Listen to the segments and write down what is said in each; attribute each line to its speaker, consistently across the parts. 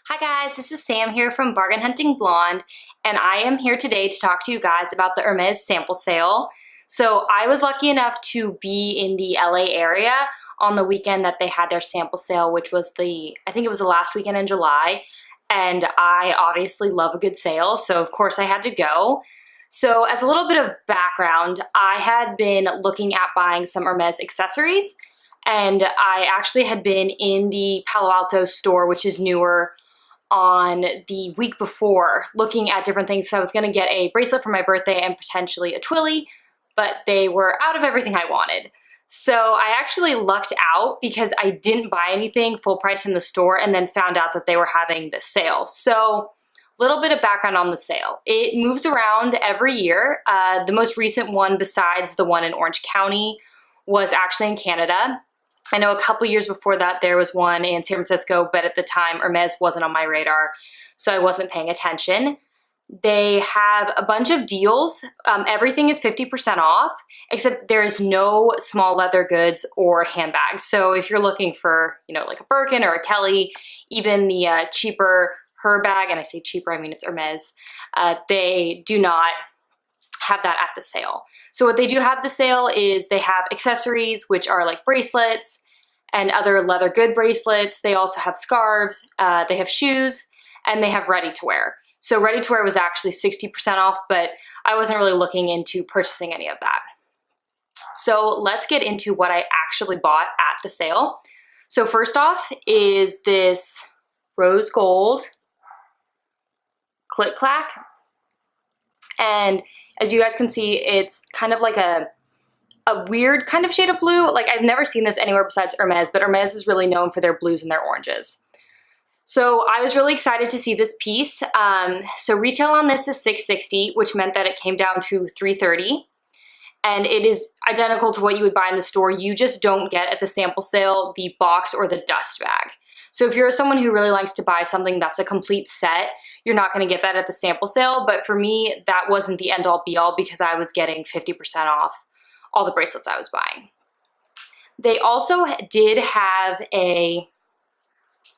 Speaker 1: Hi guys, this is Sam here from Bargain Hunting Blonde, and I am here today to talk to you guys about the Hermes sample sale. So I was lucky enough to be in the LA area on the weekend that they had their sample sale, which was I think it was the last weekend in July, and I obviously love a good sale, so of course I had to go. So as a little bit of background, I had been looking at buying some Hermes accessories, and I actually had been in the Palo Alto store, which is newer, on the week before looking at different things. So I was going to get a bracelet for my birthday and potentially a twilly, but they were out of everything I wanted. So I actually lucked out because I didn't buy anything full price in the store and then found out that they were having this sale. So a little bit of background on the sale. It moves around every year. The most recent one, besides the one in Orange County, was actually in Canada. I know a couple years before that there was one in San Francisco, but at the time Hermes wasn't on my radar, so I wasn't paying attention. They have a bunch of deals. Everything is 50% off, except there is no small leather goods or handbags. So if you're looking for, like a Birkin or a Kelly, even the cheaper Her bag, and I say cheaper, I mean it's Hermes, they do not have that at the sale. So what they do have at the sale is they have accessories, which are like bracelets and other leather good bracelets. They also have scarves, they have shoes, and they have ready to wear. So ready to wear was actually 60% off, but I wasn't really looking into purchasing any of that. So let's get into what I actually bought at the sale. So first off is this rose gold click clack. And as you guys can see, it's kind of like a weird kind of shade of blue. Like, I've never seen this anywhere besides Hermes, but Hermes is really known for their blues and their oranges. So I was really excited to see this piece. So retail on this is $660, which meant that it came down to $330. And it is identical to what you would buy in the store. You just don't get at the sample sale the box or the dust bag. So if you're someone who really likes to buy something that's a complete set, you're not going to get that at the sample sale. But for me, that wasn't the end all be all because I was getting 50% off all the bracelets I was buying. They also did have a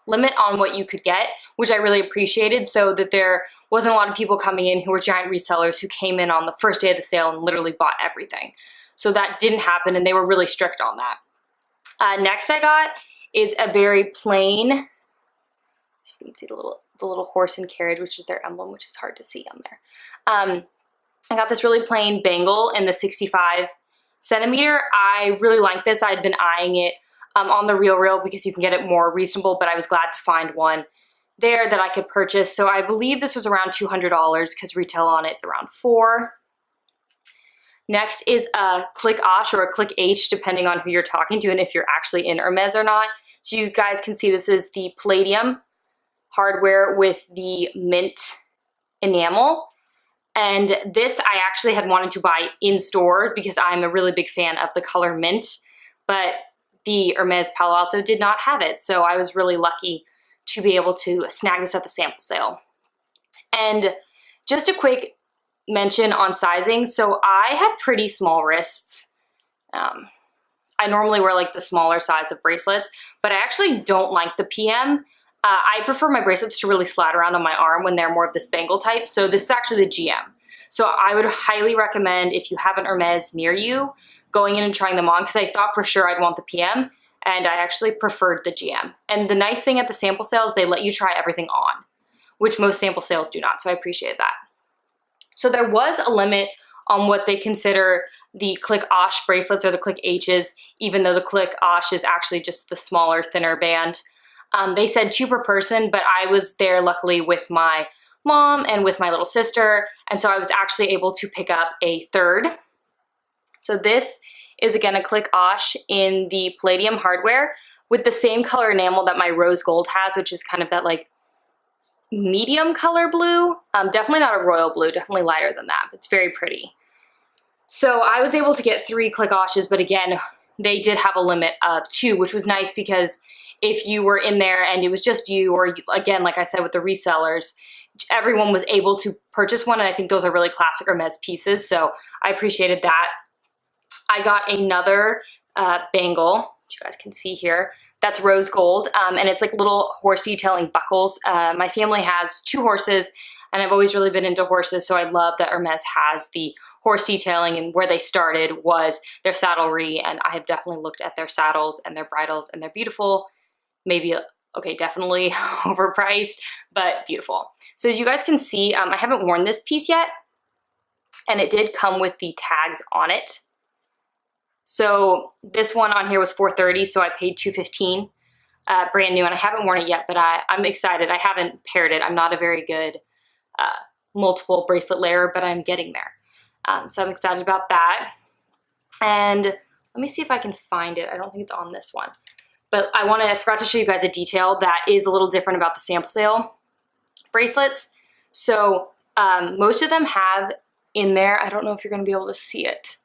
Speaker 1: limit on what you could get, which I really appreciated, so that there wasn't a lot of people coming in who were giant resellers who came in on the first day of the sale and literally bought everything. So that didn't happen, and they were really strict on that. Next I got is a very plain, you can see the little horse and carriage, which is their emblem, which is hard to see on there. I got this really plain bangle in the 65 centimeter. I really like this. I had been eyeing it on the RealReal because you can get it more reasonable, but I was glad to find one there that I could purchase. So I believe this was around $200 because retail on it's around $400. Next is a click Osh or a click H, depending on who you're talking to and if you're actually in Hermes or not. So you guys can see this is the palladium hardware with the mint enamel. And this I actually had wanted to buy in store because I'm a really big fan of the color mint, but the Hermes Palo Alto did not have it. So I was really lucky to be able to snag this at the sample sale. And just a quick mention on sizing. So I have pretty small wrists. I normally wear like the smaller size of bracelets, but I actually don't like the PM. I prefer my bracelets to really slide around on my arm when they're more of this bangle type. So this is actually the GM. So I would highly recommend, if you have an Hermes near you, going in and trying them on, because I thought for sure I'd want the PM, and I actually preferred the GM. And the nice thing at the sample sales, they let you try everything on, which most sample sales do not, so I appreciate that. So there was a limit on what they consider the click Osh bracelets or the click H's, even though the click Osh is actually just the smaller, thinner band. They said 2 per person, but I was there luckily with my mom and with my little sister, and so I was actually able to pick up a third. So this is again a click Osh in the palladium hardware with the same color enamel that my rose gold has, which is kind of that like medium color blue. Definitely not a royal blue, definitely lighter than that, but it's very pretty. So I was able to get 3 click Oshes, but again, they did have a limit of 2, which was nice because if you were in there and it was just you, or again, like I said, with the resellers, everyone was able to purchase one, and I think those are really classic Hermes pieces, so I appreciated that. I got another bangle, which you guys can see here. That's rose gold, and it's like little horse detailing buckles. My family has 2 horses, and I've always really been into horses, so I love that Hermes has the horse detailing, and where they started was their saddlery, and I have definitely looked at their saddles and their bridles, and they're beautiful. Maybe, okay, definitely overpriced, but beautiful. So as you guys can see, I haven't worn this piece yet, and it did come with the tags on it. So this one on here was $430, so I paid $215, brand new, and I haven't worn it yet, but I'm excited. I haven't paired it. I'm not a very good multiple bracelet layer, but I'm getting there. So I'm excited about that. And let me see if I can find it. I don't think it's on this one. But I forgot to show you guys a detail that is a little different about the sample sale bracelets. So most of them have in there, I don't know if you're going to be able to see it,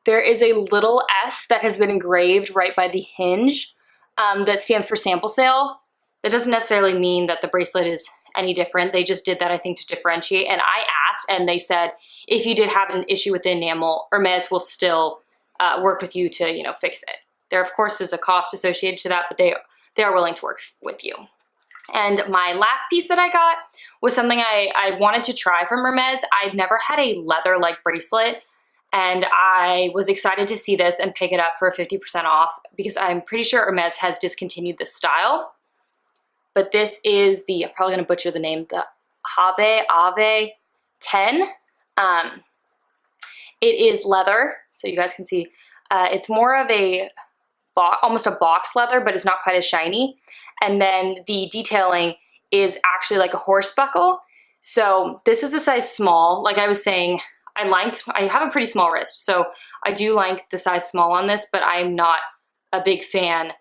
Speaker 1: there is a little S that has been engraved right by the hinge that stands for sample sale. That doesn't necessarily mean that the bracelet is any different. They just did that, I think, to differentiate. And I asked, and they said, if you did have an issue with the enamel, Hermes will still work with you to, you know, fix it. There, of course, is a cost associated to that, but they are willing to work with you. And my last piece that I got was something I wanted to try from Hermes. I've never had a leather-like bracelet, and I was excited to see this and pick it up for 50% off because I'm pretty sure Hermes has discontinued this style. But this is the, I'm probably going to butcher the name, the Ave 10. It is leather, so you guys can see. It's more of a, almost a box leather, but it's not quite as shiny. And then the detailing is actually like a horse buckle. So this is a size small. Like I was saying, I have a pretty small wrist, so I do like the size small on this, but I'm not a big fan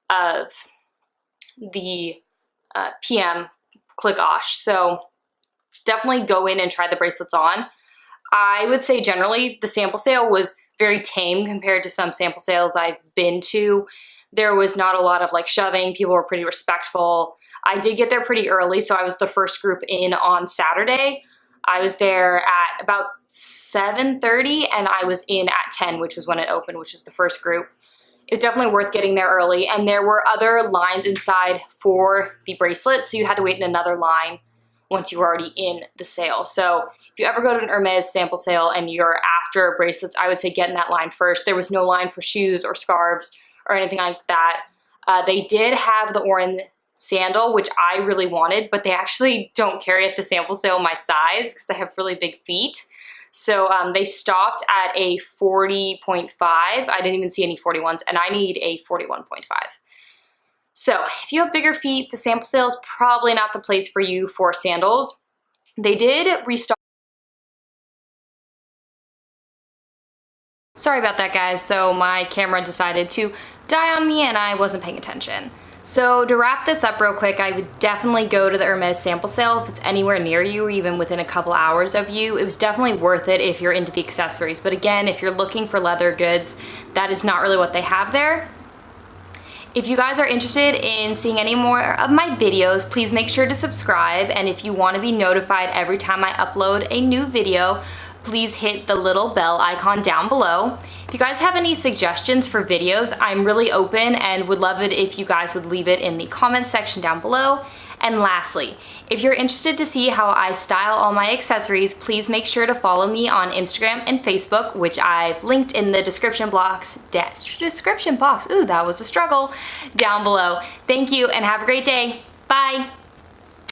Speaker 1: of the PM click-osh. So definitely go in and try the bracelets on. I would say generally the sample sale was very tame compared to some sample sales I've been to. There was not a lot of like shoving. People were pretty respectful. I did get there pretty early, so I was the first group in on Saturday. I was there at about 7:30 and I was in at 10, which was when it opened, which is the first group. It's definitely worth getting there early, and there were other lines inside for the bracelets, so you had to wait in another line once you were already in the sale. So if you ever go to an Hermes sample sale and you're after bracelets, I would say get in that line first. There was no line for shoes or scarves or anything like that. They did have the Orin sandal, which I really wanted, but they actually don't carry at the sample sale my size because I have really big feet. So they stopped at a 40.5. I didn't even see any 41s, and I need a 41.5. So if you have bigger feet, the sample sale is probably not the place for you for sandals. They did restock. Sorry about that, guys. So my camera decided to die on me and I wasn't paying attention. So to wrap this up real quick, I would definitely go to the Hermes sample sale if it's anywhere near you or even within a couple hours of you. It was definitely worth it if you're into the accessories. But again, if you're looking for leather goods, that is not really what they have there. If you guys are interested in seeing any more of my videos, please make sure to subscribe. And if you want to be notified every time I upload a new video, please hit the little bell icon down below. If you guys have any suggestions for videos, I'm really open and would love it if you guys would leave it in the comments section down below. And lastly, if you're interested to see how I style all my accessories, please make sure to follow me on Instagram and Facebook, which I've linked in the description box. Ooh, that was a struggle, down below. Thank you and have a great day. Bye.